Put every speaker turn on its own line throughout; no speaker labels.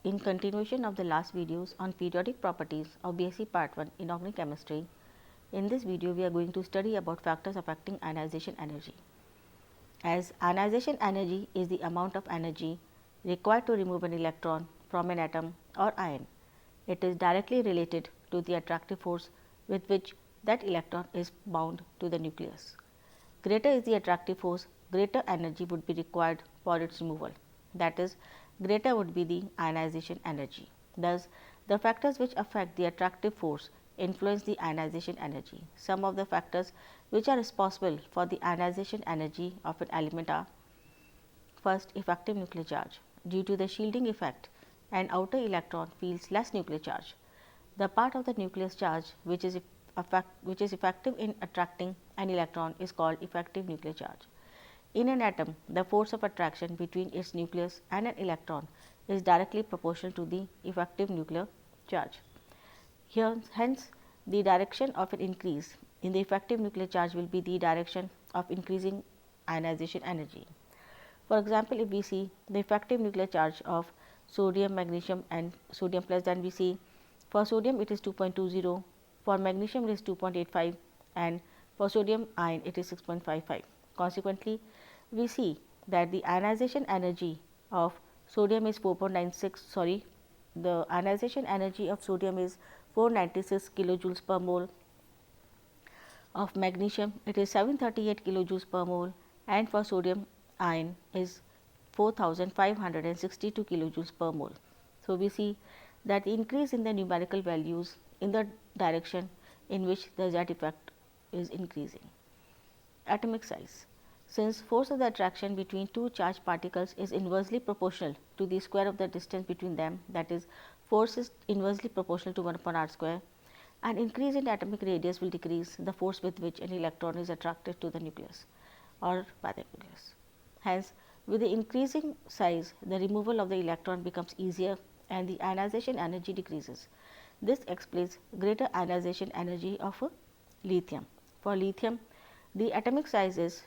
In continuation of the last videos on periodic properties of BSc Part 1 Inorganic Chemistry, in this video we are going to study about factors affecting ionization energy. As ionization energy is the amount of energy required to remove an electron from an atom or ion, it is directly related to the attractive force with which that electron is bound to the nucleus. Greater is the attractive force, greater energy would be required for its removal, that is, greater would be the ionization energy. Thus, the factors which affect the attractive force influence the ionization energy. Some of the factors which are responsible for the ionization energy of an element are: first, effective nuclear charge. Due to the shielding effect, an outer electron feels less nuclear charge. The part of the nucleus charge which is effective in attracting an electron is called effective nuclear charge. In an atom, the force of attraction between its nucleus and an electron is directly proportional to the effective nuclear charge. Hence, the direction of an increase in the effective nuclear charge will be the direction of increasing ionization energy. For example, if we see the effective nuclear charge of sodium, magnesium and sodium plus, then we see for sodium it is 2.20, for magnesium it is 2.85 and for sodium ion it is 6.55. Consequently, we see that the ionization energy of sodium is 4.96, the ionization energy of sodium is 496 kilojoules per mole, of magnesium it is 738 kilojoules per mole, and for sodium ion is 4562 kilojoules per mole. So, we see that the increase in the numerical values in the direction in which the Z effect is increasing. Atomic size. Since force of the attraction between two charged particles is inversely proportional to the square of the distance between them, that is, force is inversely proportional to 1 upon r square, an increase in atomic radius will decrease the force with which an electron is attracted to the nucleus or by the nucleus. Hence, with the increasing size, the removal of the electron becomes easier and the ionization energy decreases. This explains greater ionization energy of lithium. For lithium, the atomic size is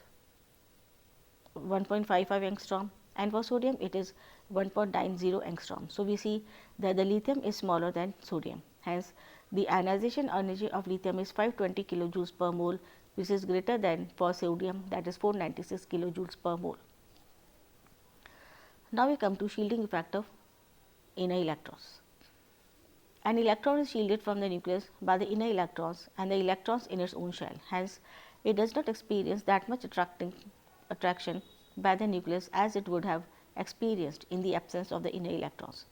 1.55 angstrom and for sodium it is 1.90 angstrom. So, we see that the lithium is smaller than sodium. Hence, the ionization energy of lithium is 520 kilojoules per mole, which is greater than for sodium, that is 496 kilojoules per mole. Now, we come to shielding effect of inner electrons. An electron is shielded from the nucleus by the inner electrons and the electrons in its own shell. Hence, it does not experience that much attraction by the nucleus as it would have experienced in the absence of the inner electrons.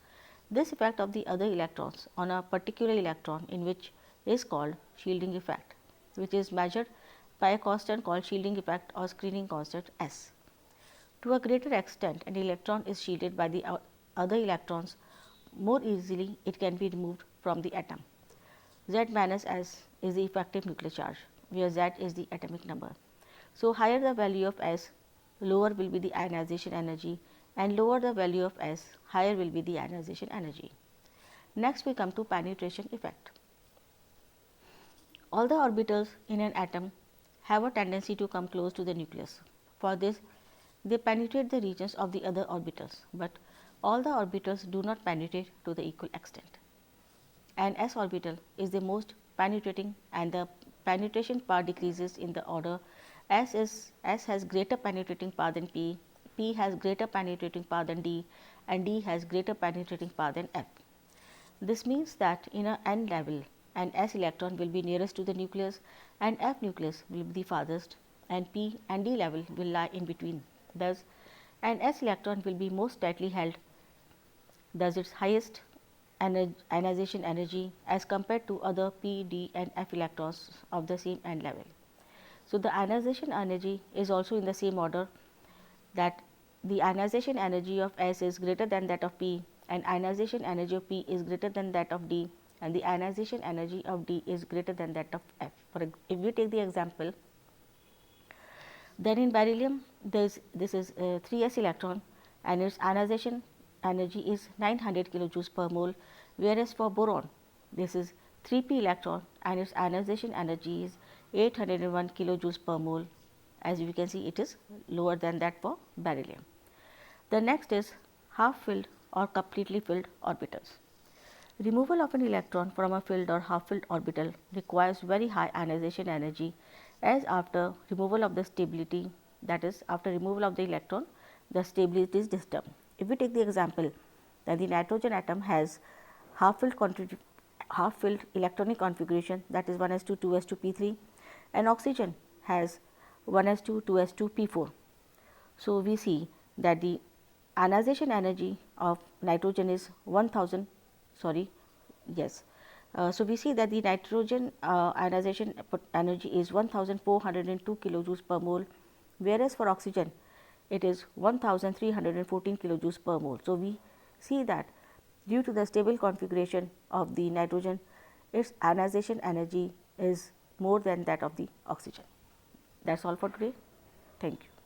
This effect of the other electrons on a particular electron in which is called shielding effect, which is measured by a constant called shielding effect or screening constant S. To a greater extent, an electron is shielded by the other electrons, more easily it can be removed from the atom. Z minus S is the effective nuclear charge, where Z is the atomic number. So, higher the value of S, lower will be the ionization energy, and lower the value of S, higher will be the ionization energy. Next, we come to penetration effect. All the orbitals in an atom have a tendency to come close to the nucleus. For this, they penetrate the regions of the other orbitals, but all the orbitals do not penetrate to the equal extent. An s orbital is the most penetrating and the penetration power decreases in the order S has greater penetrating power than P, P has greater penetrating power than D, and D has greater penetrating power than F. This means that in a n level, an s electron will be nearest to the nucleus and F nucleus will be the farthest, and P and D level will lie in between. Thus, an s electron will be most tightly held, thus its highest ionization energy as compared to other P, D and F electrons of the same n level. So, the ionization energy is also in the same order, that the ionization energy of S is greater than that of P, and ionization energy of P is greater than that of D, and the ionization energy of D is greater than that of F. If we take the example, then in beryllium this is 3s electron and its ionization energy is 900 kilojoules per mole, whereas for boron this is 3p electron and its ionization energy is 801 kilojoules per mole. As you can see, it is lower than that for beryllium. The next is half filled or completely filled orbitals. Removal of an electron from a filled or half filled orbital requires very high ionization energy, as after removal of the stability, that is after removal of the electron, the stability is disturbed. If we take the example that the nitrogen atom has half filled electronic configuration, that is 1s2 2s2 p3, and oxygen has 1s2 2s2 p4. So, we see that the ionization energy of nitrogen is 1000 sorry yes. So, we see that the nitrogen ionization energy is 1402 kilojoules per mole, whereas for oxygen it is 1314 kilojoules per mole. So, we see that due to the stable configuration of the nitrogen, its ionization energy is more than that of the oxygen. That is all for today. Thank you.